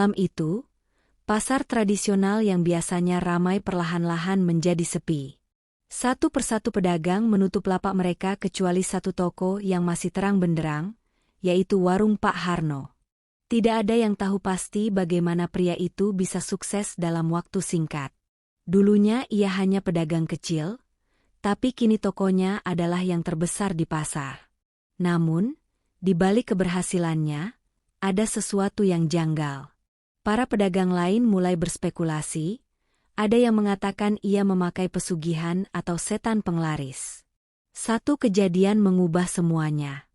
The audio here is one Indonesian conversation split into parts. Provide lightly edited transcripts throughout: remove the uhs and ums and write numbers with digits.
Malam itu, pasar tradisional yang biasanya ramai perlahan-lahan menjadi sepi. Satu persatu pedagang menutup lapak mereka kecuali satu toko yang masih terang benderang, yaitu warung Pak Harno. Tidak ada yang tahu pasti bagaimana pria itu bisa sukses dalam waktu singkat. Dulunya ia hanya pedagang kecil, tapi kini tokonya adalah yang terbesar di pasar. Namun, di balik keberhasilannya, ada sesuatu yang janggal. Para pedagang lain mulai berspekulasi, ada yang mengatakan ia memakai pesugihan atau setan penglaris. Satu kejadian mengubah semuanya.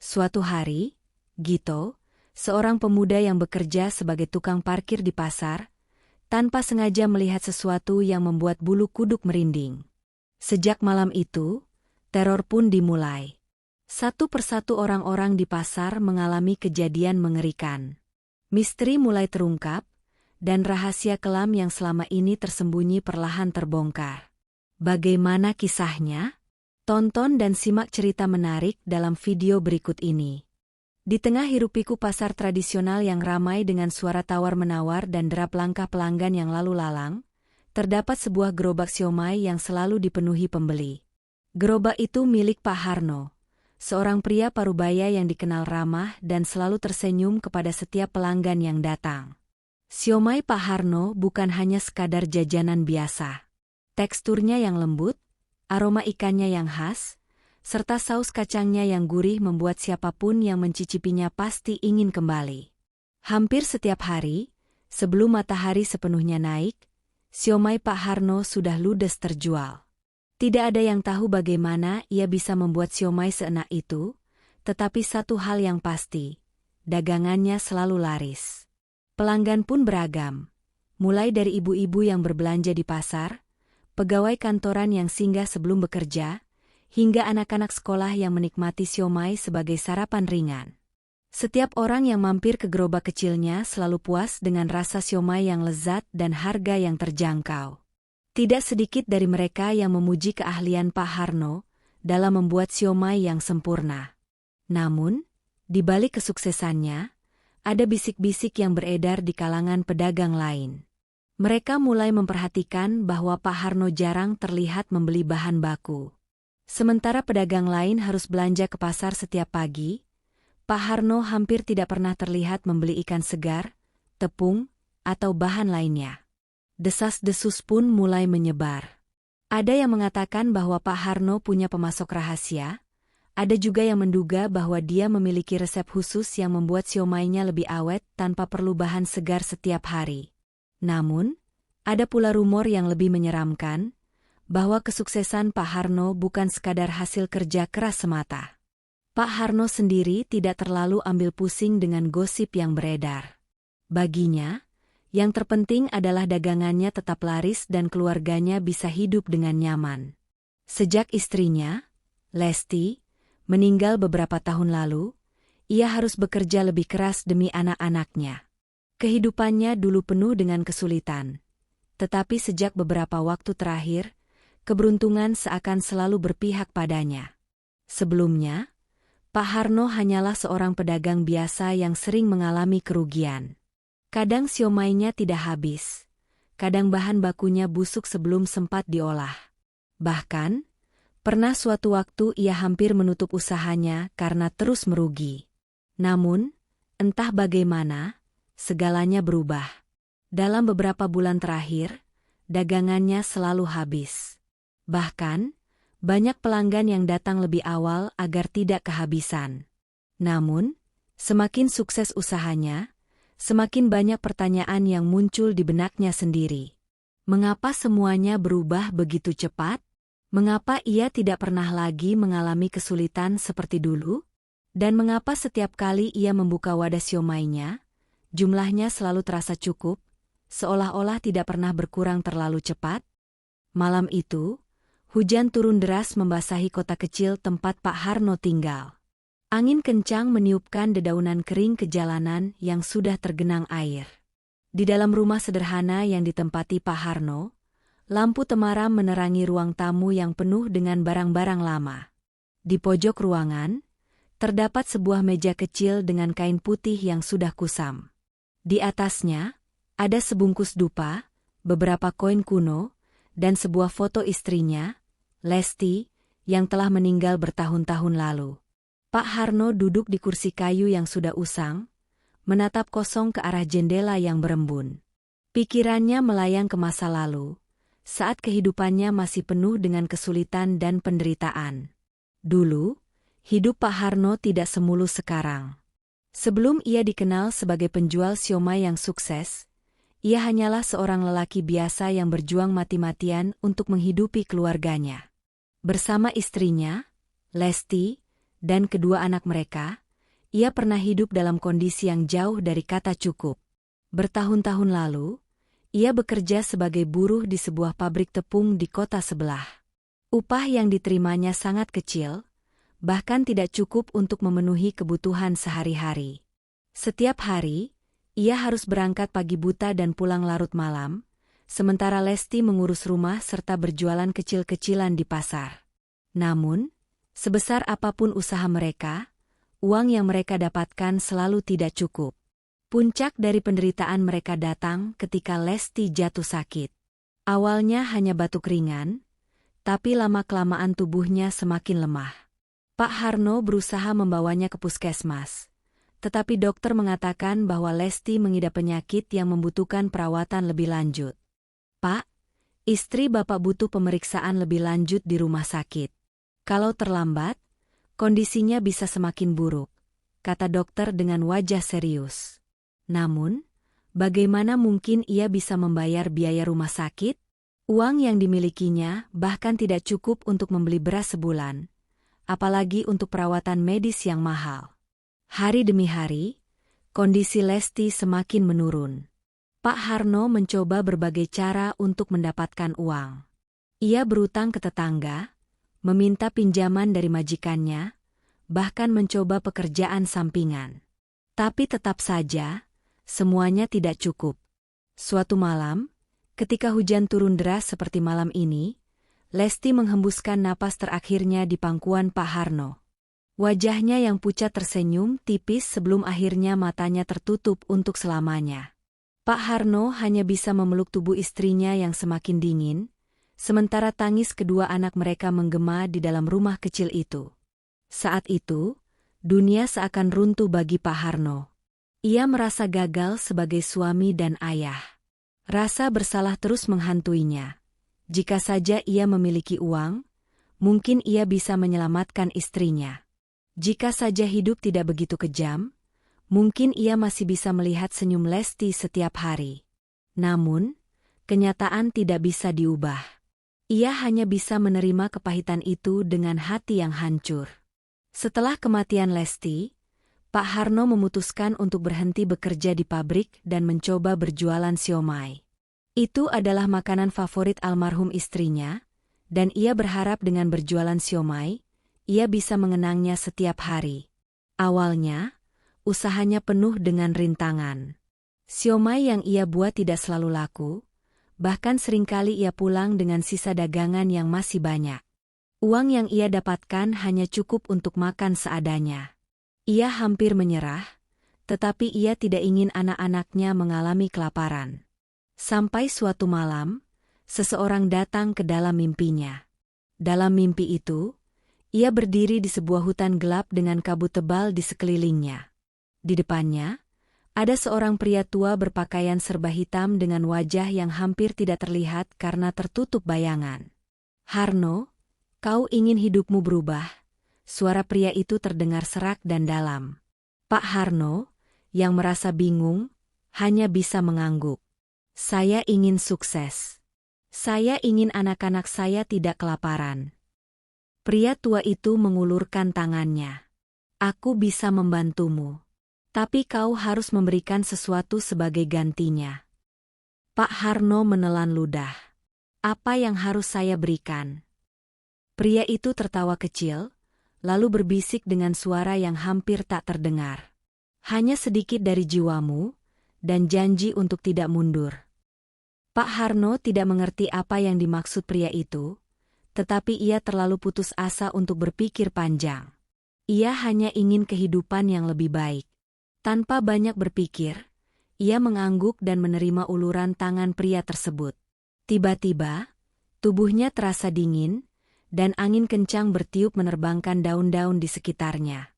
Suatu hari, Gito, seorang pemuda yang bekerja sebagai tukang parkir di pasar, tanpa sengaja melihat sesuatu yang membuat bulu kuduk merinding. Sejak malam itu, teror pun dimulai. Satu persatu orang-orang di pasar mengalami kejadian mengerikan. Misteri mulai terungkap, dan rahasia kelam yang selama ini tersembunyi perlahan terbongkar. Bagaimana kisahnya? Tonton dan simak cerita menarik dalam video berikut ini. Di tengah hiruk-pikuk pasar tradisional yang ramai dengan suara tawar-menawar dan derap langkah pelanggan yang lalu lalang, terdapat sebuah gerobak siomay yang selalu dipenuhi pembeli. Gerobak itu milik Pak Harno, seorang pria parubaya yang dikenal ramah dan selalu tersenyum kepada setiap pelanggan yang datang. Siomay Pak Harno bukan hanya sekadar jajanan biasa. Teksturnya yang lembut, aroma ikannya yang khas, serta saus kacangnya yang gurih membuat siapapun yang mencicipinya pasti ingin kembali. Hampir setiap hari, sebelum matahari sepenuhnya naik, siomay Pak Harno sudah ludes terjual. Tidak ada yang tahu bagaimana ia bisa membuat siomay seenak itu, tetapi satu hal yang pasti, dagangannya selalu laris. Pelanggan pun beragam, mulai dari ibu-ibu yang berbelanja di pasar, pegawai kantoran yang singgah sebelum bekerja, hingga anak-anak sekolah yang menikmati siomay sebagai sarapan ringan. Setiap orang yang mampir ke gerobak kecilnya selalu puas dengan rasa siomay yang lezat dan harga yang terjangkau. Tidak sedikit dari mereka yang memuji keahlian Pak Harno dalam membuat siomay yang sempurna. Namun, di balik kesuksesannya, ada bisik-bisik yang beredar di kalangan pedagang lain. Mereka mulai memperhatikan bahwa Pak Harno jarang terlihat membeli bahan baku. Sementara pedagang lain harus belanja ke pasar setiap pagi, Pak Harno hampir tidak pernah terlihat membeli ikan segar, tepung, atau bahan lainnya. Desas-desus pun mulai menyebar. Ada yang mengatakan bahwa Pak Harno punya pemasok rahasia, ada juga yang menduga bahwa dia memiliki resep khusus yang membuat siomaynya lebih awet tanpa perlu bahan segar setiap hari. Namun, ada pula rumor yang lebih menyeramkan, bahwa kesuksesan Pak Harno bukan sekadar hasil kerja keras semata. Pak Harno sendiri tidak terlalu ambil pusing dengan gosip yang beredar. Baginya, yang terpenting adalah dagangannya tetap laris dan keluarganya bisa hidup dengan nyaman. Sejak istrinya, Lesti, meninggal beberapa tahun lalu, ia harus bekerja lebih keras demi anak-anaknya. Kehidupannya dulu penuh dengan kesulitan. Tetapi sejak beberapa waktu terakhir, keberuntungan seakan selalu berpihak padanya. Sebelumnya, Pak Harno hanyalah seorang pedagang biasa yang sering mengalami kerugian. Kadang siomaynya tidak habis, kadang bahan bakunya busuk sebelum sempat diolah. Bahkan, pernah suatu waktu ia hampir menutup usahanya karena terus merugi. Namun, entah bagaimana, segalanya berubah. Dalam beberapa bulan terakhir, dagangannya selalu habis. Bahkan, banyak pelanggan yang datang lebih awal agar tidak kehabisan. Namun, semakin sukses usahanya, semakin banyak pertanyaan yang muncul di benaknya sendiri. Mengapa semuanya berubah begitu cepat? Mengapa ia tidak pernah lagi mengalami kesulitan seperti dulu? Dan mengapa setiap kali ia membuka wadah siomaynya, jumlahnya selalu terasa cukup, seolah-olah tidak pernah berkurang terlalu cepat? Malam itu, hujan turun deras membasahi kota kecil tempat Pak Harno tinggal. Angin kencang meniupkan dedaunan kering ke jalanan yang sudah tergenang air. Di dalam rumah sederhana yang ditempati Pak Harno, lampu temaram menerangi ruang tamu yang penuh dengan barang-barang lama. Di pojok ruangan, terdapat sebuah meja kecil dengan kain putih yang sudah kusam. Di atasnya, ada sebungkus dupa, beberapa koin kuno, dan sebuah foto istrinya, Lesti, yang telah meninggal bertahun-tahun lalu. Pak Harno duduk di kursi kayu yang sudah usang, menatap kosong ke arah jendela yang berembun. Pikirannya melayang ke masa lalu, saat kehidupannya masih penuh dengan kesulitan dan penderitaan. Dulu, hidup Pak Harno tidak semulus sekarang. Sebelum ia dikenal sebagai penjual siomay yang sukses, ia hanyalah seorang lelaki biasa yang berjuang mati-matian untuk menghidupi keluarganya. Bersama istrinya, Lesti, dan kedua anak mereka, ia pernah hidup dalam kondisi yang jauh dari kata cukup. Bertahun-tahun lalu, ia bekerja sebagai buruh di sebuah pabrik tepung di kota sebelah. Upah yang diterimanya sangat kecil, bahkan tidak cukup untuk memenuhi kebutuhan sehari-hari. Setiap hari, ia harus berangkat pagi buta dan pulang larut malam, sementara Lesti mengurus rumah serta berjualan kecil-kecilan di pasar. Namun, sebesar apapun usaha mereka, uang yang mereka dapatkan selalu tidak cukup. Puncak dari penderitaan mereka datang ketika Lesti jatuh sakit. Awalnya hanya batuk ringan, tapi lama-kelamaan tubuhnya semakin lemah. Pak Harno berusaha membawanya ke puskesmas, tetapi dokter mengatakan bahwa Lesti mengidap penyakit yang membutuhkan perawatan lebih lanjut. "Pak, istri Bapak butuh pemeriksaan lebih lanjut di rumah sakit. Kalau terlambat, kondisinya bisa semakin buruk," kata dokter dengan wajah serius. Namun, bagaimana mungkin ia bisa membayar biaya rumah sakit? Uang yang dimilikinya bahkan tidak cukup untuk membeli beras sebulan, apalagi untuk perawatan medis yang mahal. Hari demi hari, kondisi Lesti semakin menurun. Pak Harno mencoba berbagai cara untuk mendapatkan uang. Ia berutang ke tetangga, meminta pinjaman dari majikannya, bahkan mencoba pekerjaan sampingan. Tapi tetap saja, semuanya tidak cukup. Suatu malam, ketika hujan turun deras seperti malam ini, Lesti menghembuskan napas terakhirnya di pangkuan Pak Harno. Wajahnya yang pucat tersenyum tipis sebelum akhirnya matanya tertutup untuk selamanya. Pak Harno hanya bisa memeluk tubuh istrinya yang semakin dingin, sementara tangis kedua anak mereka menggema di dalam rumah kecil itu. Saat itu, dunia seakan runtuh bagi Pak Harno. Ia merasa gagal sebagai suami dan ayah. Rasa bersalah terus menghantuinya. Jika saja ia memiliki uang, mungkin ia bisa menyelamatkan istrinya. Jika saja hidup tidak begitu kejam, mungkin ia masih bisa melihat senyum Lesti setiap hari. Namun, kenyataan tidak bisa diubah. Ia hanya bisa menerima kepahitan itu dengan hati yang hancur. Setelah kematian Lesti, Pak Harno memutuskan untuk berhenti bekerja di pabrik dan mencoba berjualan siomay. Itu adalah makanan favorit almarhum istrinya, dan ia berharap dengan berjualan siomay, ia bisa mengenangnya setiap hari. Awalnya, usahanya penuh dengan rintangan. Siomay yang ia buat tidak selalu laku, bahkan seringkali ia pulang dengan sisa dagangan yang masih banyak. Uang yang ia dapatkan hanya cukup untuk makan seadanya. Ia hampir menyerah, tetapi ia tidak ingin anak-anaknya mengalami kelaparan. Sampai suatu malam, seseorang datang ke dalam mimpinya. Dalam mimpi itu, ia berdiri di sebuah hutan gelap dengan kabut tebal di sekelilingnya. Di depannya, ada seorang pria tua berpakaian serba hitam dengan wajah yang hampir tidak terlihat karena tertutup bayangan. "Harno, kau ingin hidupmu berubah?" Suara pria itu terdengar serak dan dalam. Pak Harno, yang merasa bingung, hanya bisa mengangguk. "Saya ingin sukses. Saya ingin anak-anak saya tidak kelaparan." Pria tua itu mengulurkan tangannya. "Aku bisa membantumu. Tapi kau harus memberikan sesuatu sebagai gantinya." Pak Harno menelan ludah. "Apa yang harus saya berikan?" Pria itu tertawa kecil, lalu berbisik dengan suara yang hampir tak terdengar. "Hanya sedikit dari jiwamu, dan janji untuk tidak mundur." Pak Harno tidak mengerti apa yang dimaksud pria itu, tetapi ia terlalu putus asa untuk berpikir panjang. Ia hanya ingin kehidupan yang lebih baik. Tanpa banyak berpikir, Ia mengangguk dan menerima uluran tangan pria tersebut. Tiba-tiba, tubuhnya terasa dingin, dan angin kencang bertiup menerbangkan daun-daun di sekitarnya.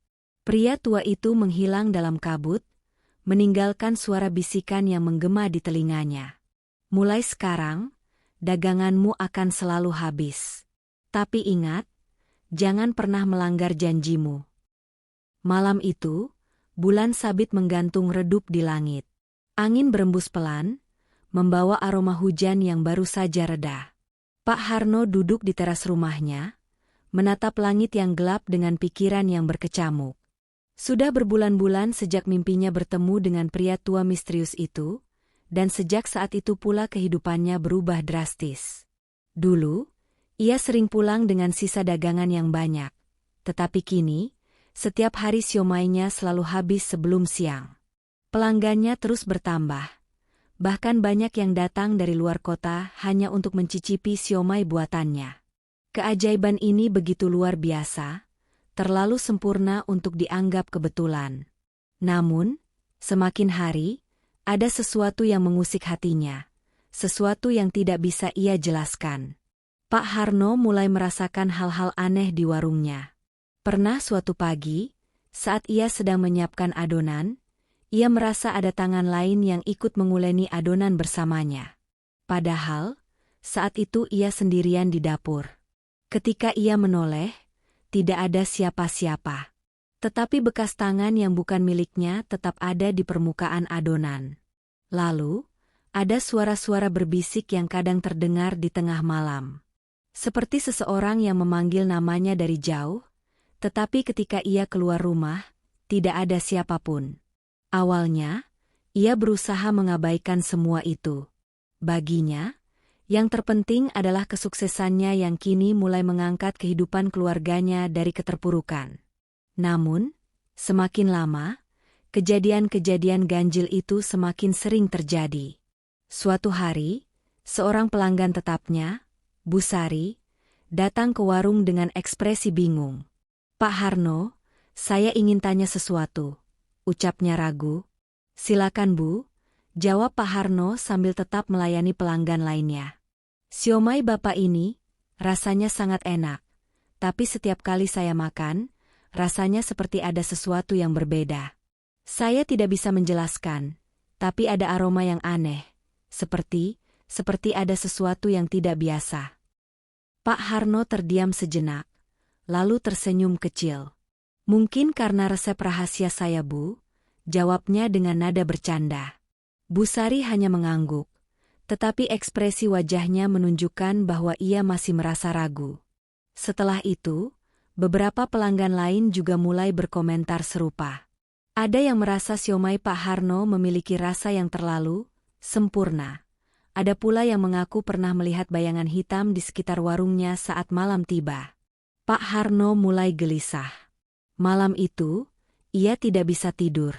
Pria tua itu menghilang dalam kabut, meninggalkan suara bisikan yang menggema di telinganya. Mulai sekarang, daganganmu akan selalu habis. Tapi ingat, jangan pernah melanggar janjimu. Malam itu, bulan sabit menggantung redup di langit. Angin berembus pelan, membawa aroma hujan yang baru saja reda. Pak Harno duduk di teras rumahnya, menatap langit yang gelap dengan pikiran yang berkecamuk. Sudah berbulan-bulan sejak mimpinya bertemu dengan pria tua misterius itu, dan sejak saat itu pula kehidupannya berubah drastis. Dulu, ia sering pulang dengan sisa dagangan yang banyak, tetapi kini, setiap hari siomainya selalu habis sebelum siang. Pelanggannya terus bertambah. Bahkan banyak yang datang dari luar kota hanya untuk mencicipi siomai buatannya. Keajaiban ini begitu luar biasa, terlalu sempurna untuk dianggap kebetulan. Namun, semakin hari, ada sesuatu yang mengusik hatinya, sesuatu yang tidak bisa ia jelaskan. Pak Harno mulai merasakan hal-hal aneh di warungnya. Pernah suatu pagi, saat ia sedang menyiapkan adonan, ia merasa ada tangan lain yang ikut menguleni adonan bersamanya. Padahal, saat itu ia sendirian di dapur. Ketika ia menoleh, tidak ada siapa-siapa. Tetapi bekas tangan yang bukan miliknya tetap ada di permukaan adonan. Lalu, ada suara-suara berbisik yang kadang terdengar di tengah malam. Seperti seseorang yang memanggil namanya dari jauh, tetapi ketika ia keluar rumah, tidak ada siapapun. Awalnya, ia berusaha mengabaikan semua itu. Baginya, yang terpenting adalah kesuksesannya yang kini mulai mengangkat kehidupan keluarganya dari keterpurukan. Namun, semakin lama, kejadian-kejadian ganjil itu semakin sering terjadi. Suatu hari, seorang pelanggan tetapnya, Bu Sari, datang ke warung dengan ekspresi bingung. "Pak Harno, saya ingin tanya sesuatu," ucapnya ragu. "Silakan Bu," jawab Pak Harno sambil tetap melayani pelanggan lainnya. "Siomai Bapak ini, rasanya sangat enak. Tapi setiap kali saya makan, rasanya seperti ada sesuatu yang berbeda. Saya tidak bisa menjelaskan, tapi ada aroma yang aneh, seperti ada sesuatu yang tidak biasa." Pak Harno terdiam sejenak, lalu tersenyum kecil. "Mungkin karena resep rahasia saya Bu," jawabnya dengan nada bercanda. Bu Sari hanya mengangguk, tetapi ekspresi wajahnya menunjukkan bahwa ia masih merasa ragu. Setelah itu, beberapa pelanggan lain juga mulai berkomentar serupa. Ada yang merasa siomai Pak Harno memiliki rasa yang terlalu sempurna. Ada pula yang mengaku pernah melihat bayangan hitam di sekitar warungnya saat malam tiba. Pak Harno mulai gelisah. Malam itu, ia tidak bisa tidur.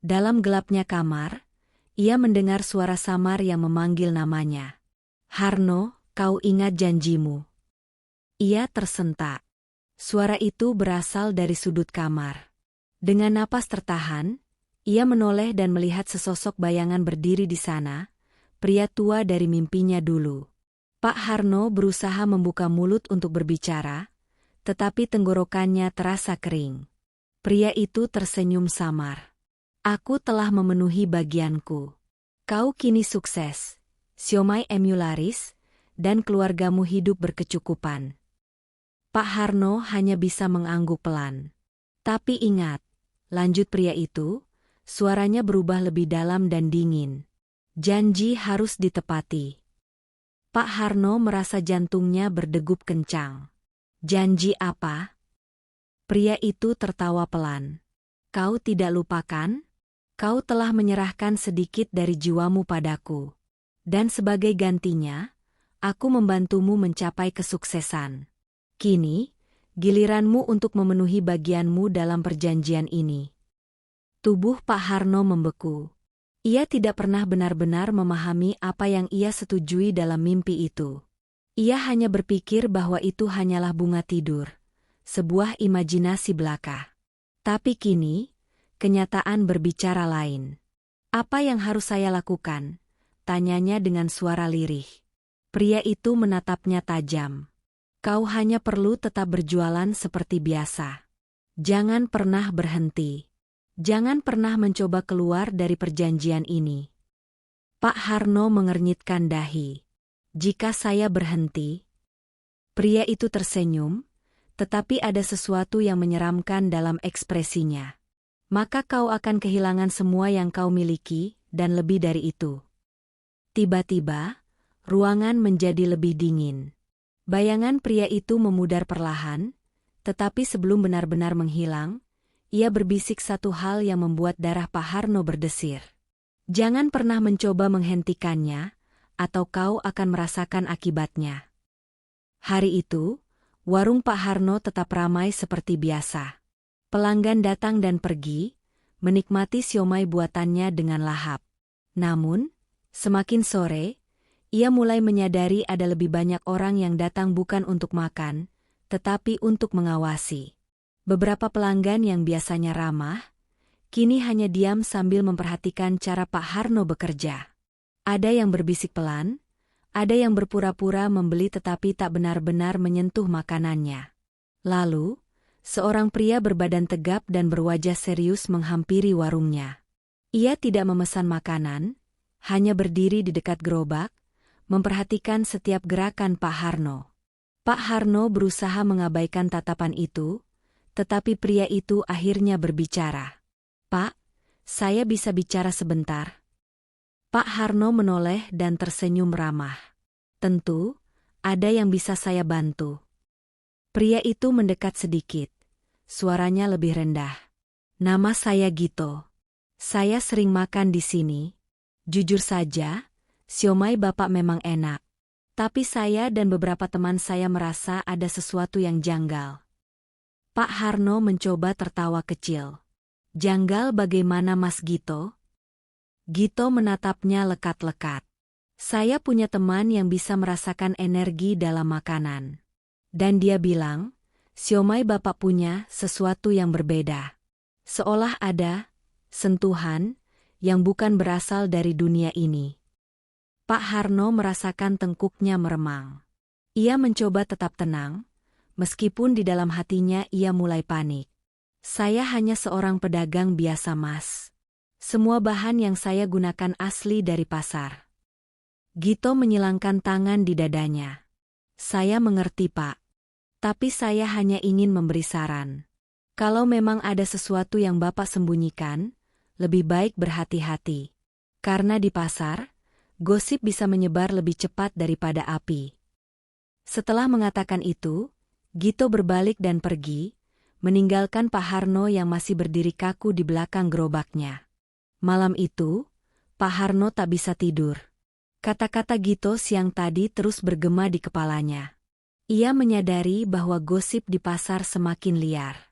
Dalam gelapnya kamar, ia mendengar suara samar yang memanggil namanya. "Harno, kau ingat janjimu?" Ia tersentak. Suara itu berasal dari sudut kamar. Dengan napas tertahan, ia menoleh dan melihat sesosok bayangan berdiri di sana, pria tua dari mimpinya dulu. Pak Harno berusaha membuka mulut untuk berbicara, tetapi tenggorokannya terasa kering. Pria itu tersenyum samar. "Aku telah memenuhi bagianku. Kau kini sukses, siomai emularis, dan keluargamu hidup berkecukupan." Pak Harno hanya bisa mengangguk pelan. "Tapi ingat," lanjut pria itu, suaranya berubah lebih dalam dan dingin. "Janji harus ditepati." Pak Harno merasa jantungnya berdegup kencang. "Janji apa?" Pria itu tertawa pelan. "Kau tidak lupakan? Kau telah menyerahkan sedikit dari jiwamu padaku. Dan sebagai gantinya, aku membantumu mencapai kesuksesan. Kini, giliranmu untuk memenuhi bagianmu dalam perjanjian ini." Tubuh Pak Harno membeku. Ia tidak pernah benar-benar memahami apa yang ia setujui dalam mimpi itu. Ia hanya berpikir bahwa itu hanyalah bunga tidur, sebuah imajinasi belaka. Tapi kini, kenyataan berbicara lain. Apa yang harus saya lakukan? Tanyanya dengan suara lirih. Pria itu menatapnya tajam. Kau hanya perlu tetap berjualan seperti biasa. Jangan pernah berhenti. Jangan pernah mencoba keluar dari perjanjian ini. Pak Harno mengernyitkan dahi. Jika saya berhenti? Pria itu tersenyum, tetapi ada sesuatu yang menyeramkan dalam ekspresinya. Maka kau akan kehilangan semua yang kau miliki, dan lebih dari itu. Tiba-tiba, ruangan menjadi lebih dingin. Bayangan pria itu memudar perlahan, tetapi sebelum benar-benar menghilang, ia berbisik satu hal yang membuat darah Pak Harno berdesir. Jangan pernah mencoba menghentikannya, atau kau akan merasakan akibatnya. Hari itu, warung Pak Harno tetap ramai seperti biasa. Pelanggan datang dan pergi, menikmati siomay buatannya dengan lahap. Namun, semakin sore, ia mulai menyadari ada lebih banyak orang yang datang bukan untuk makan, tetapi untuk mengawasi. Beberapa pelanggan yang biasanya ramah, kini hanya diam sambil memperhatikan cara Pak Harno bekerja. Ada yang berbisik pelan, ada yang berpura-pura membeli tetapi tak benar-benar menyentuh makanannya. Lalu, seorang pria berbadan tegap dan berwajah serius menghampiri warungnya. Ia tidak memesan makanan, hanya berdiri di dekat gerobak, memperhatikan setiap gerakan Pak Harno. Pak Harno berusaha mengabaikan tatapan itu, tetapi pria itu akhirnya berbicara. Pak, saya bisa bicara sebentar? Pak Harno menoleh dan tersenyum ramah. Tentu, ada yang bisa saya bantu. Pria itu mendekat sedikit. Suaranya lebih rendah. Nama saya Gito. Saya sering makan di sini. Jujur saja, siomay Bapak memang enak. Tapi saya dan beberapa teman saya merasa ada sesuatu yang janggal. Pak Harno mencoba tertawa kecil. Janggal bagaimana Mas Gito? Gito menatapnya lekat-lekat. Saya punya teman yang bisa merasakan energi dalam makanan. Dan dia bilang, siomay Bapak punya sesuatu yang berbeda. Seolah ada sentuhan yang bukan berasal dari dunia ini. Pak Harno merasakan tengkuknya meremang. Ia mencoba tetap tenang, meskipun di dalam hatinya ia mulai panik. Saya hanya seorang pedagang biasa Mas. Semua bahan yang saya gunakan asli dari pasar. Gito menyilangkan tangan di dadanya. Saya mengerti Pak. Tapi saya hanya ingin memberi saran. Kalau memang ada sesuatu yang Bapak sembunyikan, lebih baik berhati-hati. Karena di pasar, gosip bisa menyebar lebih cepat daripada api. Setelah mengatakan itu, Gito berbalik dan pergi, meninggalkan Pak Harno yang masih berdiri kaku di belakang gerobaknya. Malam itu, Pak Harno tak bisa tidur. Kata-kata Gito siang tadi terus bergema di kepalanya. Ia menyadari bahwa gosip di pasar semakin liar.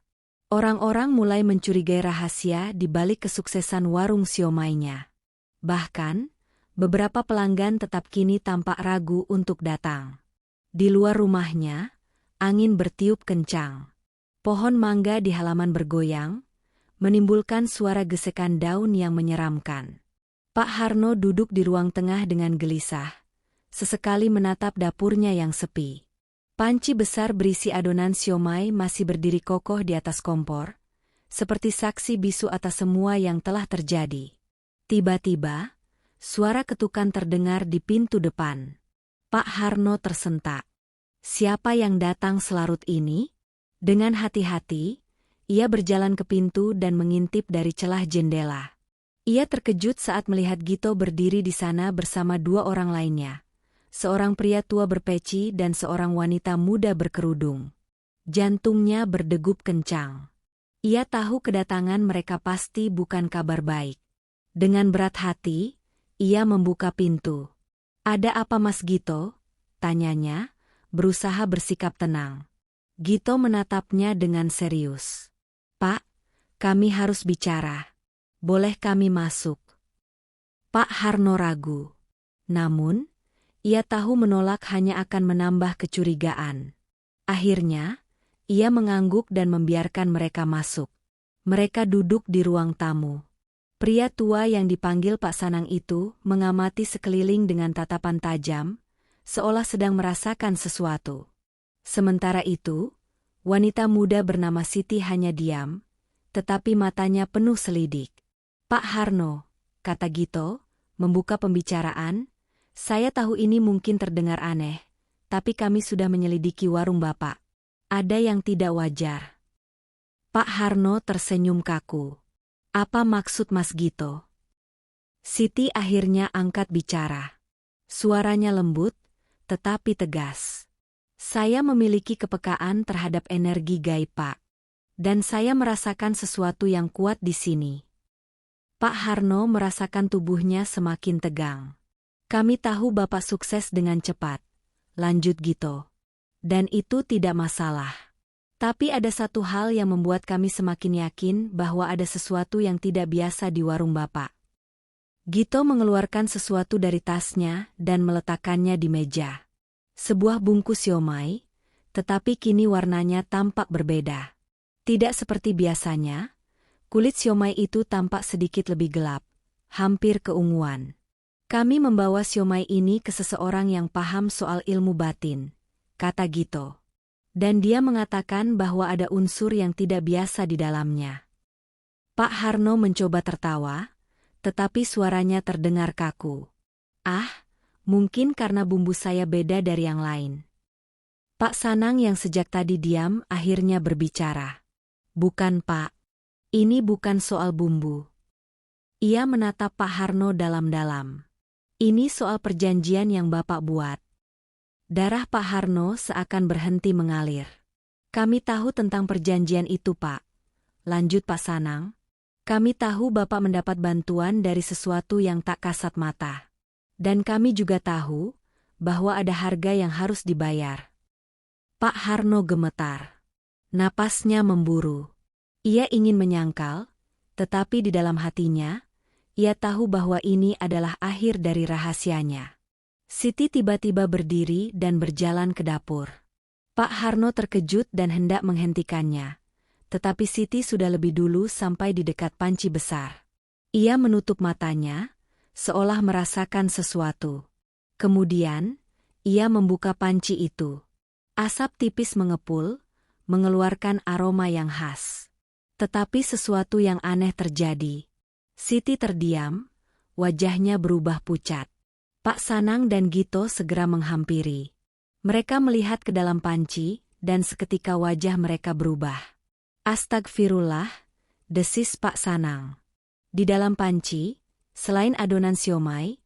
Orang-orang mulai mencurigai rahasia di balik kesuksesan warung siomaynya. Bahkan, beberapa pelanggan tetap kini tampak ragu untuk datang. Di luar rumahnya, angin bertiup kencang. Pohon mangga di halaman bergoyang, menimbulkan suara gesekan daun yang menyeramkan. Pak Harno duduk di ruang tengah dengan gelisah, sesekali menatap dapurnya yang sepi. Panci besar berisi adonan siomay masih berdiri kokoh di atas kompor, seperti saksi bisu atas semua yang telah terjadi. Tiba-tiba, suara ketukan terdengar di pintu depan. Pak Harno tersentak. Siapa yang datang selarut ini? Dengan hati-hati, ia berjalan ke pintu dan mengintip dari celah jendela. Ia terkejut saat melihat Gito berdiri di sana bersama dua orang lainnya. Seorang pria tua berpeci dan seorang wanita muda berkerudung. Jantungnya berdegup kencang. Ia tahu kedatangan mereka pasti bukan kabar baik. Dengan berat hati, ia membuka pintu. Ada apa Mas Gito? Tanyanya, berusaha bersikap tenang. Gito menatapnya dengan serius. Pak, kami harus bicara. Boleh kami masuk? Pak Harno ragu. Namun, ia tahu menolak hanya akan menambah kecurigaan. Akhirnya, ia mengangguk dan membiarkan mereka masuk. Mereka duduk di ruang tamu. Pria tua yang dipanggil Pak Sanang itu mengamati sekeliling dengan tatapan tajam, seolah sedang merasakan sesuatu. Sementara itu, wanita muda bernama Siti hanya diam, tetapi matanya penuh selidik. "Pak Harno," kata Gito, membuka pembicaraan, "saya tahu ini mungkin terdengar aneh, tapi kami sudah menyelidiki warung Bapak. Ada yang tidak wajar." Pak Harno tersenyum kaku. "Apa maksud Mas Gito?" Siti akhirnya angkat bicara. Suaranya lembut, tetapi tegas. "Saya memiliki kepekaan terhadap energi gaib, Pak. Dan saya merasakan sesuatu yang kuat di sini." Pak Harno merasakan tubuhnya semakin tegang. "Kami tahu Bapak sukses dengan cepat," lanjut Gito. "Dan itu tidak masalah. Tapi ada satu hal yang membuat kami semakin yakin bahwa ada sesuatu yang tidak biasa di warung Bapak." Gito mengeluarkan sesuatu dari tasnya dan meletakkannya di meja. Sebuah bungkus siomay, tetapi kini warnanya tampak berbeda. Tidak seperti biasanya, kulit siomay itu tampak sedikit lebih gelap, hampir keunguan. "Kami membawa siomay ini ke seseorang yang paham soal ilmu batin," kata Gito. "Dan dia mengatakan bahwa ada unsur yang tidak biasa di dalamnya." Pak Harno mencoba tertawa, tetapi suaranya terdengar kaku. "Ah, mungkin karena bumbu saya beda dari yang lain." Pak Sanang yang sejak tadi diam akhirnya berbicara. "Bukan, Pak. Ini bukan soal bumbu." Ia menatap Pak Harno dalam-dalam. "Ini soal perjanjian yang Bapak buat." Darah Pak Harno seakan berhenti mengalir. "Kami tahu tentang perjanjian itu, Pak," lanjut Pak Sanang. "Kami tahu Bapak mendapat bantuan dari sesuatu yang tak kasat mata. Dan kami juga tahu bahwa ada harga yang harus dibayar." Pak Harno gemetar. Napasnya memburu. Ia ingin menyangkal, tetapi di dalam hatinya, ia tahu bahwa ini adalah akhir dari rahasianya. Siti tiba-tiba berdiri dan berjalan ke dapur. Pak Harno terkejut dan hendak menghentikannya, tetapi Siti sudah lebih dulu sampai di dekat panci besar. Ia menutup matanya, seolah merasakan sesuatu. Kemudian, ia membuka panci itu. Asap tipis mengepul, mengeluarkan aroma yang khas. Tetapi sesuatu yang aneh terjadi. Siti terdiam, wajahnya berubah pucat. Pak Sanang dan Gito segera menghampiri. Mereka melihat ke dalam panci, dan seketika wajah mereka berubah. "Astagfirullah," desis Pak Sanang. Di dalam panci, selain adonan siomay,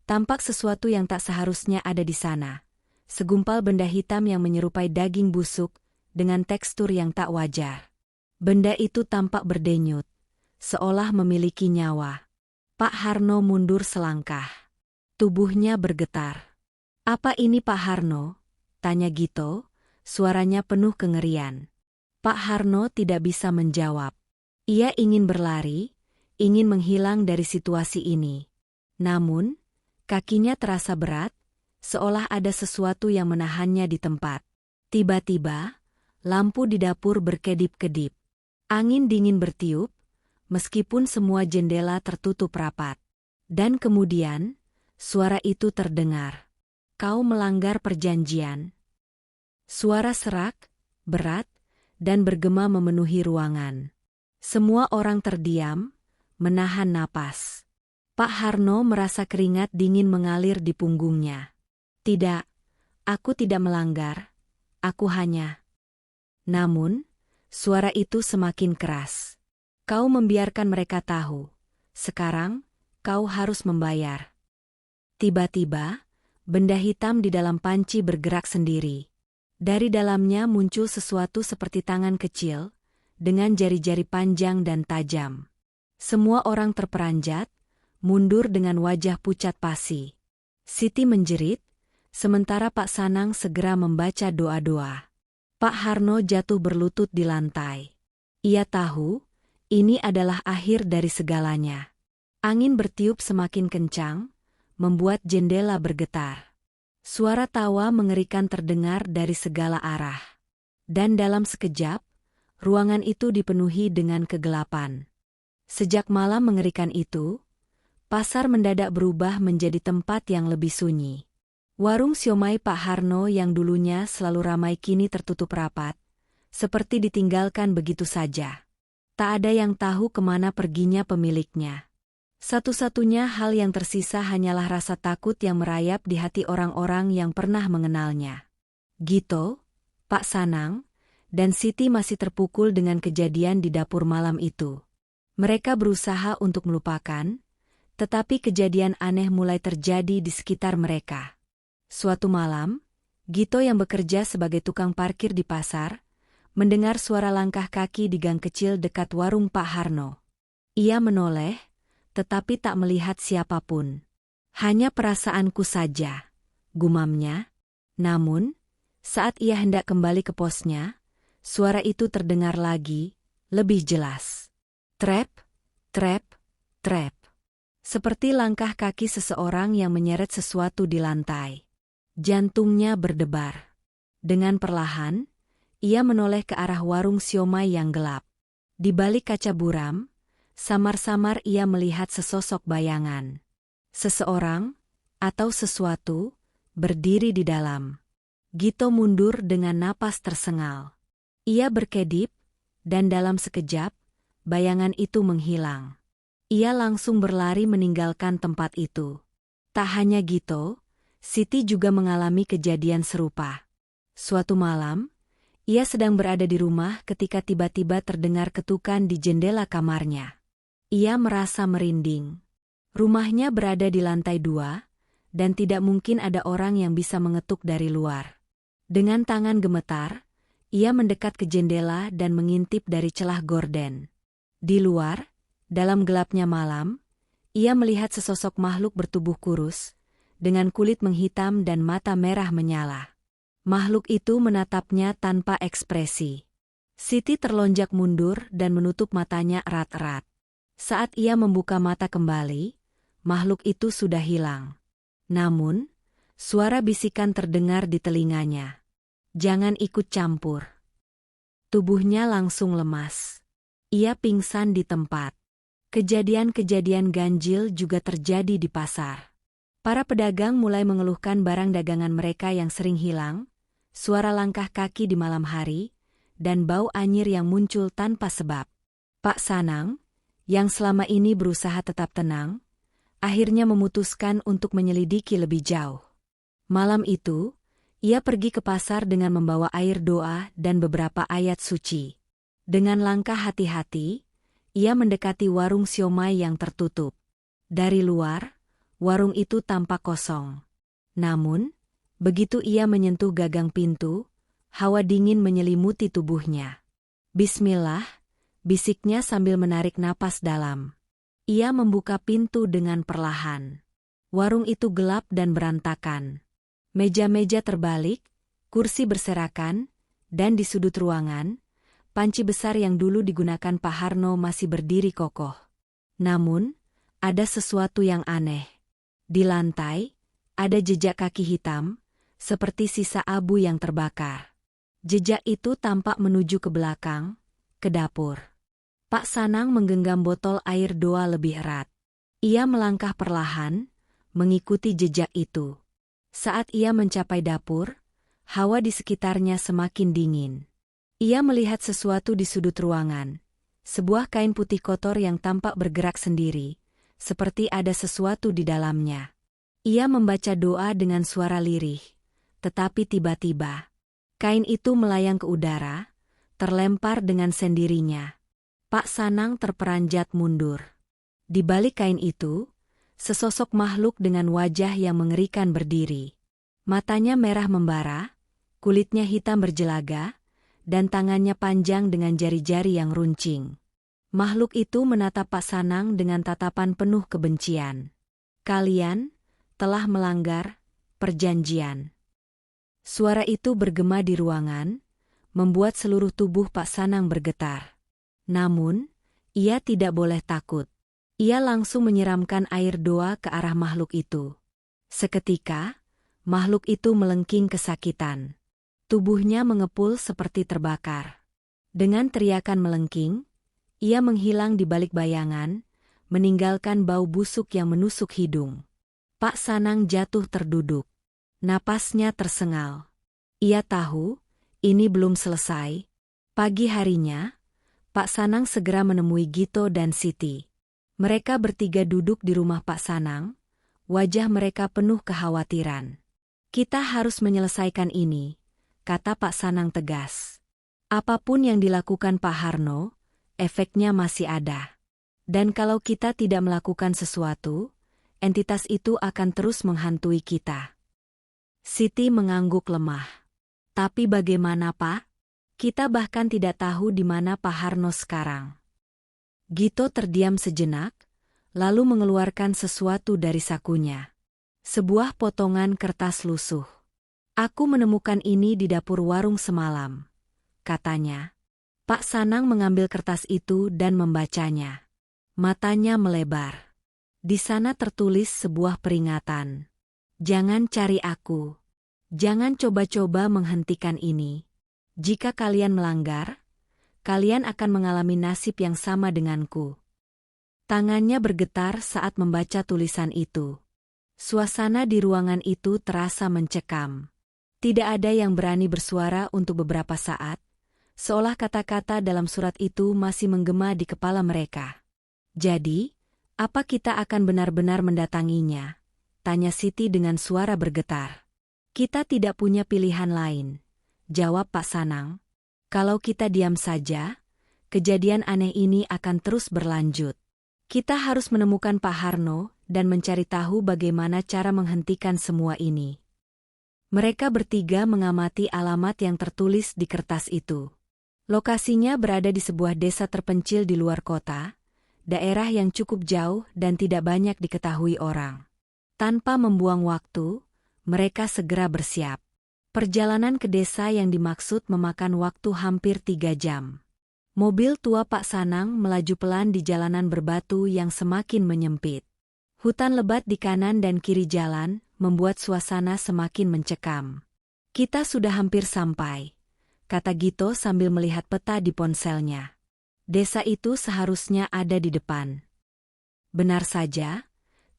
tampak sesuatu yang tak seharusnya ada di sana. Segumpal benda hitam yang menyerupai daging busuk, dengan tekstur yang tak wajar. Benda itu tampak berdenyut, seolah memiliki nyawa. Pak Harno mundur selangkah. Tubuhnya bergetar. "Apa ini, Pak Harno?" tanya Gito, suaranya penuh kengerian. Pak Harno tidak bisa menjawab. Ia ingin berlari, ingin menghilang dari situasi ini. Namun, kakinya terasa berat, seolah ada sesuatu yang menahannya di tempat. Tiba-tiba, lampu di dapur berkedip-kedip. Angin dingin bertiup, meskipun semua jendela tertutup rapat. Dan kemudian, suara itu terdengar. "Kau melanggar perjanjian." Suara serak, berat, dan bergema memenuhi ruangan. Semua orang terdiam, menahan napas. Pak Harno merasa keringat dingin mengalir di punggungnya. "Tidak, aku tidak melanggar, aku hanya..." Namun, suara itu semakin keras. "Kau membiarkan mereka tahu. Sekarang, kau harus membayar." Tiba-tiba, benda hitam di dalam panci bergerak sendiri. Dari dalamnya muncul sesuatu seperti tangan kecil, dengan jari-jari panjang dan tajam. Semua orang terperanjat, mundur dengan wajah pucat pasi. Siti menjerit, sementara Pak Sanang segera membaca doa-doa. Pak Harno jatuh berlutut di lantai. Ia tahu, ini adalah akhir dari segalanya. Angin bertiup semakin kencang, membuat jendela bergetar. Suara tawa mengerikan terdengar dari segala arah. Dan dalam sekejap, ruangan itu dipenuhi dengan kegelapan. Sejak malam mengerikan itu, pasar mendadak berubah menjadi tempat yang lebih sunyi. Warung siomay Pak Harno yang dulunya selalu ramai kini tertutup rapat, seperti ditinggalkan begitu saja. Tak ada yang tahu kemana perginya pemiliknya. Satu-satunya hal yang tersisa hanyalah rasa takut yang merayap di hati orang-orang yang pernah mengenalnya. Gito, Pak Sanang, dan Siti masih terpukul dengan kejadian di dapur malam itu. Mereka berusaha untuk melupakan, tetapi kejadian aneh mulai terjadi di sekitar mereka. Suatu malam, Gito yang bekerja sebagai tukang parkir di pasar, mendengar suara langkah kaki di gang kecil dekat warung Pak Harno. Ia menoleh, tetapi tak melihat siapapun. Hanya perasaanku saja, gumamnya. Namun, saat ia hendak kembali ke posnya, suara itu terdengar lagi, lebih jelas. Trep, trep, trep. Seperti langkah kaki seseorang yang menyeret sesuatu di lantai. Jantungnya berdebar. Dengan perlahan, ia menoleh ke arah warung siomay yang gelap. Di balik kaca buram, samar-samar ia melihat sesosok bayangan. Seseorang, atau sesuatu, berdiri di dalam. Gito mundur dengan napas tersengal. Ia berkedip, dan dalam sekejap, bayangan itu menghilang. Ia langsung berlari meninggalkan tempat itu. Tak hanya Gito, Siti juga mengalami kejadian serupa. Suatu malam, ia sedang berada di rumah ketika tiba-tiba terdengar ketukan di jendela kamarnya. Ia merasa merinding. Rumahnya berada di lantai 2, dan tidak mungkin ada orang yang bisa mengetuk dari luar. Dengan tangan gemetar, ia mendekat ke jendela dan mengintip dari celah gorden. Di luar, dalam gelapnya malam, ia melihat sesosok makhluk bertubuh kurus, dengan kulit menghitam dan mata merah menyala. Makhluk itu menatapnya tanpa ekspresi. Siti terlonjak mundur dan menutup matanya erat-erat. Saat ia membuka mata kembali, makhluk itu sudah hilang. Namun, suara bisikan terdengar di telinganya. Jangan ikut campur. Tubuhnya langsung lemas. Ia pingsan di tempat. Kejadian-kejadian ganjil juga terjadi di pasar. Para pedagang mulai mengeluhkan barang dagangan mereka yang sering hilang, suara langkah kaki di malam hari, dan bau anyir yang muncul tanpa sebab. Pak Sanang, yang selama ini berusaha tetap tenang, akhirnya memutuskan untuk menyelidiki lebih jauh. Malam itu, ia pergi ke pasar dengan membawa air doa dan beberapa ayat suci. Dengan langkah hati-hati, ia mendekati warung siomay yang tertutup. Dari luar, warung itu tampak kosong. Namun, begitu ia menyentuh gagang pintu, hawa dingin menyelimuti tubuhnya. Bismillah, bisiknya sambil menarik napas dalam. Ia membuka pintu dengan perlahan. Warung itu gelap dan berantakan. Meja-meja terbalik, kursi berserakan, dan di sudut ruangan, panci besar yang dulu digunakan Pak Harno masih berdiri kokoh. Namun, ada sesuatu yang aneh. Di lantai, ada jejak kaki hitam, seperti sisa abu yang terbakar. Jejak itu tampak menuju ke belakang, ke dapur. Pak Sanang menggenggam botol air doa lebih erat. Ia melangkah perlahan, mengikuti jejak itu. Saat ia mencapai dapur, hawa di sekitarnya semakin dingin. Ia melihat sesuatu di sudut ruangan, sebuah kain putih kotor yang tampak bergerak sendiri, seperti ada sesuatu di dalamnya. Ia membaca doa dengan suara lirih, tetapi tiba-tiba, kain itu melayang ke udara, terlempar dengan sendirinya. Pak Sanang terperanjat mundur. Di balik kain itu, sesosok makhluk dengan wajah yang mengerikan berdiri. Matanya merah membara, kulitnya hitam berjelaga, dan tangannya panjang dengan jari-jari yang runcing. Makhluk itu menatap Pak Sanang dengan tatapan penuh kebencian. Kalian telah melanggar perjanjian. Suara itu bergema di ruangan, membuat seluruh tubuh Pak Sanang bergetar. Namun, ia tidak boleh takut. Ia langsung menyiramkan air doa ke arah makhluk itu. Seketika, makhluk itu melengking kesakitan. Tubuhnya mengepul seperti terbakar. Dengan teriakan melengking, Ia menghilang di balik bayangan, meninggalkan bau busuk yang menusuk hidung. Pak Sanang jatuh terduduk. Napasnya tersengal. Ia tahu, ini belum selesai. Pagi harinya, Pak Sanang segera menemui Gito dan Siti. Mereka bertiga duduk di rumah Pak Sanang, wajah mereka penuh kekhawatiran. Kita harus menyelesaikan ini, kata Pak Sanang tegas. Apapun yang dilakukan Pak Harno, efeknya masih ada. Dan kalau kita tidak melakukan sesuatu, entitas itu akan terus menghantui kita. Siti mengangguk lemah. Tapi bagaimana Pak? Kita bahkan tidak tahu di mana Pak Harno sekarang. Gito terdiam sejenak, lalu mengeluarkan sesuatu dari sakunya. Sebuah potongan kertas lusuh. Aku menemukan ini di dapur warung semalam, katanya. Pak Sanang mengambil kertas itu dan membacanya. Matanya melebar. Di sana tertulis sebuah peringatan. Jangan cari aku. Jangan coba-coba menghentikan ini. Jika kalian melanggar, kalian akan mengalami nasib yang sama denganku. Tangannya bergetar saat membaca tulisan itu. Suasana di ruangan itu terasa mencekam. Tidak ada yang berani bersuara untuk beberapa saat, seolah kata-kata dalam surat itu masih menggema di kepala mereka. Jadi, apa kita akan benar-benar mendatanginya? Tanya Siti dengan suara bergetar. Kita tidak punya pilihan lain, jawab Pak Sanang. Kalau kita diam saja, kejadian aneh ini akan terus berlanjut. Kita harus menemukan Pak Harno dan mencari tahu bagaimana cara menghentikan semua ini. Mereka bertiga mengamati alamat yang tertulis di kertas itu. Lokasinya berada di sebuah desa terpencil di luar kota, daerah yang cukup jauh dan tidak banyak diketahui orang. Tanpa membuang waktu, mereka segera bersiap. Perjalanan ke desa yang dimaksud memakan waktu hampir 3 jam. Mobil tua Pak Sanang melaju pelan di jalanan berbatu yang semakin menyempit. Hutan lebat di kanan dan kiri jalan membuat suasana semakin mencekam. Kita sudah hampir sampai, kata Gito sambil melihat peta di ponselnya. Desa itu seharusnya ada di depan. Benar saja,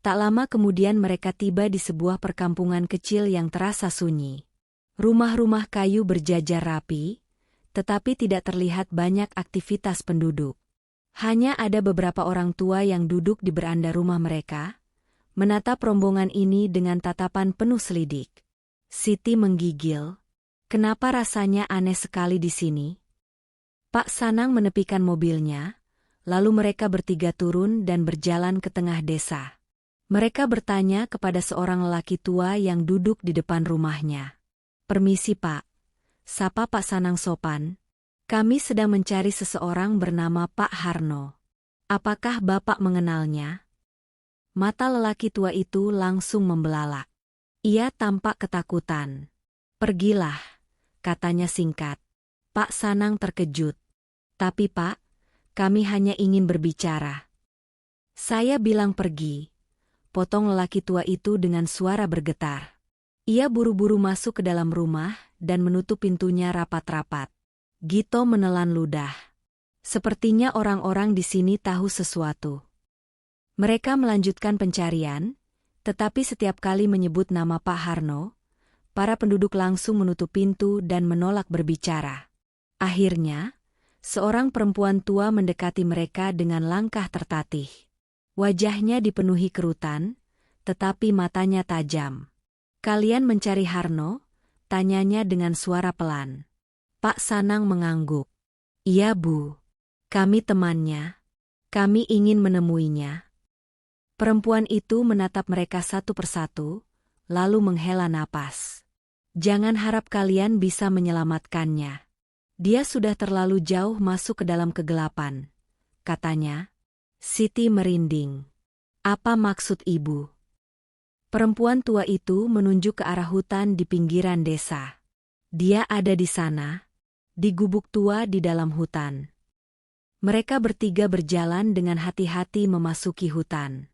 tak lama kemudian mereka tiba di sebuah perkampungan kecil yang terasa sunyi. Rumah-rumah kayu berjajar rapi, tetapi tidak terlihat banyak aktivitas penduduk. Hanya ada beberapa orang tua yang duduk di beranda rumah mereka, menatap rombongan ini dengan tatapan penuh selidik. Siti menggigil. Kenapa rasanya aneh sekali di sini? Pak Sanang menepikan mobilnya, lalu mereka bertiga turun dan berjalan ke tengah desa. Mereka bertanya kepada seorang lelaki tua yang duduk di depan rumahnya. Permisi Pak, sapa Pak Sanang sopan. Kami sedang mencari seseorang bernama Pak Harno. Apakah Bapak mengenalnya? Mata lelaki tua itu langsung membelalak. Ia tampak ketakutan. Pergilah, katanya singkat. Pak Sanang terkejut. Tapi Pak, kami hanya ingin berbicara. Saya bilang pergi. Potong lelaki tua itu dengan suara bergetar. Ia buru-buru masuk ke dalam rumah dan menutup pintunya rapat-rapat. Gito menelan ludah. Sepertinya orang-orang di sini tahu sesuatu. Mereka melanjutkan pencarian, tetapi setiap kali menyebut nama Pak Harno, para penduduk langsung menutup pintu dan menolak berbicara. Akhirnya, seorang perempuan tua mendekati mereka dengan langkah tertatih. Wajahnya dipenuhi kerutan, tetapi matanya tajam. Kalian mencari Harno? Tanyanya dengan suara pelan. Pak Sanang mengangguk. Iya Bu. Kami temannya. Kami ingin menemuinya. Perempuan itu menatap mereka satu persatu, lalu menghela napas. Jangan harap kalian bisa menyelamatkannya. Dia sudah terlalu jauh masuk ke dalam kegelapan, katanya. Siti merinding. Apa maksud Ibu? Perempuan tua itu menunjuk ke arah hutan di pinggiran desa. Dia ada di sana, di gubuk tua di dalam hutan. Mereka bertiga berjalan dengan hati-hati memasuki hutan.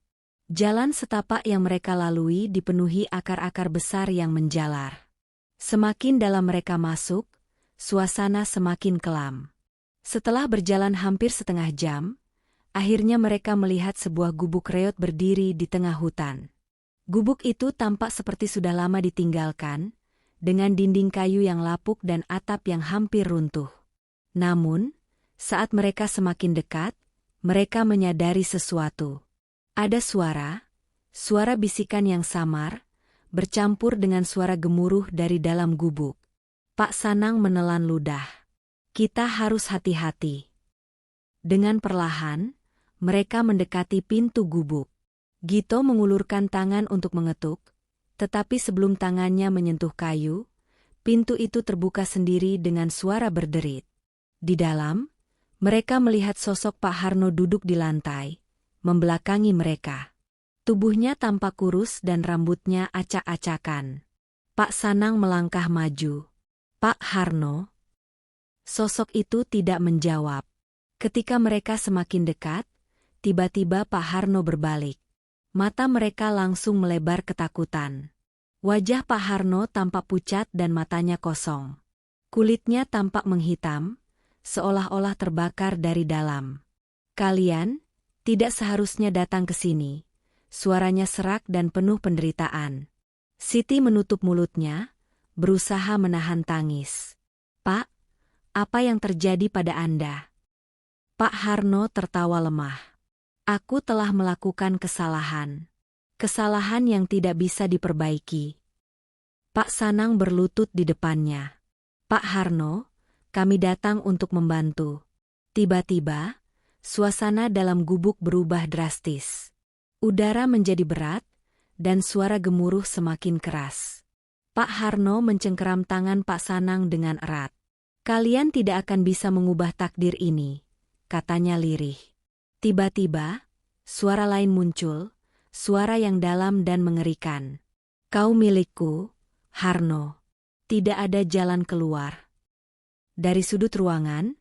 Jalan setapak yang mereka lalui dipenuhi akar-akar besar yang menjalar. Semakin dalam mereka masuk, suasana semakin kelam. Setelah berjalan hampir setengah jam, akhirnya mereka melihat sebuah gubuk reot berdiri di tengah hutan. Gubuk itu tampak seperti sudah lama ditinggalkan, dengan dinding kayu yang lapuk dan atap yang hampir runtuh. Namun, saat mereka semakin dekat, mereka menyadari sesuatu. Ada suara bisikan yang samar, bercampur dengan suara gemuruh dari dalam gubuk. Pak Sanang menelan ludah. Kita harus hati-hati. Dengan perlahan, mereka mendekati pintu gubuk. Gito mengulurkan tangan untuk mengetuk, tetapi sebelum tangannya menyentuh kayu, pintu itu terbuka sendiri dengan suara berderit. Di dalam, mereka melihat sosok Pak Harno duduk di lantai, membelakangi mereka. Tubuhnya tampak kurus dan rambutnya acak-acakan. Pak Sanang melangkah maju. Pak Harno. Sosok itu tidak menjawab. Ketika mereka semakin dekat, tiba-tiba Pak Harno berbalik. Mata mereka langsung melebar ketakutan. Wajah Pak Harno tampak pucat dan matanya kosong. Kulitnya tampak menghitam, seolah-olah terbakar dari dalam. Kalian tidak seharusnya datang ke sini. Suaranya serak dan penuh penderitaan. Siti menutup mulutnya, berusaha menahan tangis. Pak, apa yang terjadi pada Anda? Pak Harno tertawa lemah. Aku telah melakukan kesalahan. Kesalahan yang tidak bisa diperbaiki. Pak Sanang berlutut di depannya. Pak Harno, kami datang untuk membantu. Tiba-tiba, suasana dalam gubuk berubah drastis. Udara menjadi berat, dan suara gemuruh semakin keras. Pak Harno mencengkeram tangan Pak Sanang dengan erat. Kalian tidak akan bisa mengubah takdir ini, katanya lirih. Tiba-tiba, suara lain muncul, suara yang dalam dan mengerikan. Kau milikku, Harno. Tidak ada jalan keluar. Dari sudut ruangan,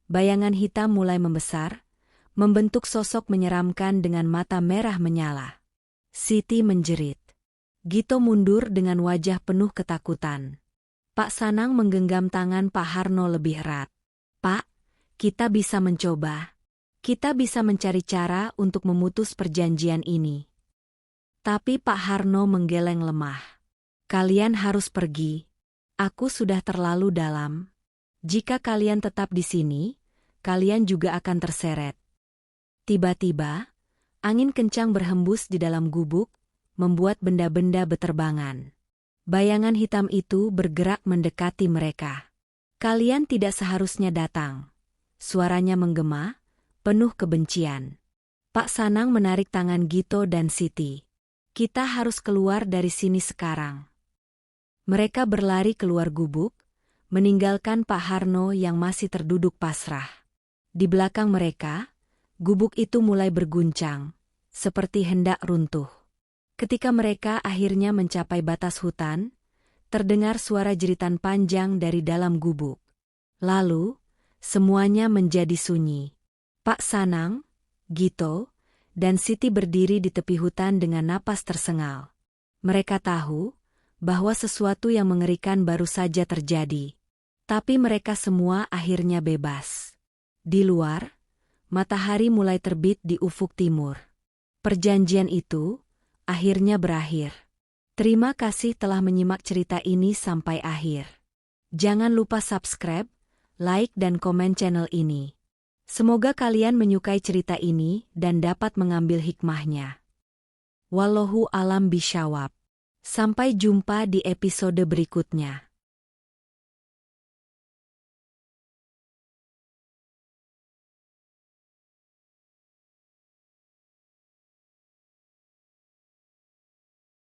bayangan hitam mulai membesar, membentuk sosok menyeramkan dengan mata merah menyala. Siti menjerit. Gito mundur dengan wajah penuh ketakutan. Pak Sanang menggenggam tangan Pak Harno lebih erat. Pak, kita bisa mencoba. Kita bisa mencari cara untuk memutus perjanjian ini. Tapi Pak Harno menggeleng lemah. Kalian harus pergi. Aku sudah terlalu dalam. Jika kalian tetap di sini, kalian juga akan terseret. Tiba-tiba, angin kencang berhembus di dalam gubuk, membuat benda-benda beterbangan. Bayangan hitam itu bergerak mendekati mereka. Kalian tidak seharusnya datang. Suaranya menggema, penuh kebencian. Pak Sanang menarik tangan Gito dan Siti. Kita harus keluar dari sini sekarang. Mereka berlari keluar gubuk, meninggalkan Pak Harno yang masih terduduk pasrah. Di belakang mereka, gubuk itu mulai berguncang, seperti hendak runtuh. Ketika mereka akhirnya mencapai batas hutan, terdengar suara jeritan panjang dari dalam gubuk. Lalu, semuanya menjadi sunyi. Pak Sanang, Gito, dan Siti berdiri di tepi hutan dengan napas tersengal. Mereka tahu bahwa sesuatu yang mengerikan baru saja terjadi. Tapi mereka semua akhirnya bebas. Di luar, matahari mulai terbit di ufuk timur. Perjanjian itu akhirnya berakhir. Terima kasih telah menyimak cerita ini sampai akhir. Jangan lupa subscribe, like dan komen channel ini. Semoga kalian menyukai cerita ini dan dapat mengambil hikmahnya. Wallahu alam bishawab. Sampai jumpa di episode berikutnya.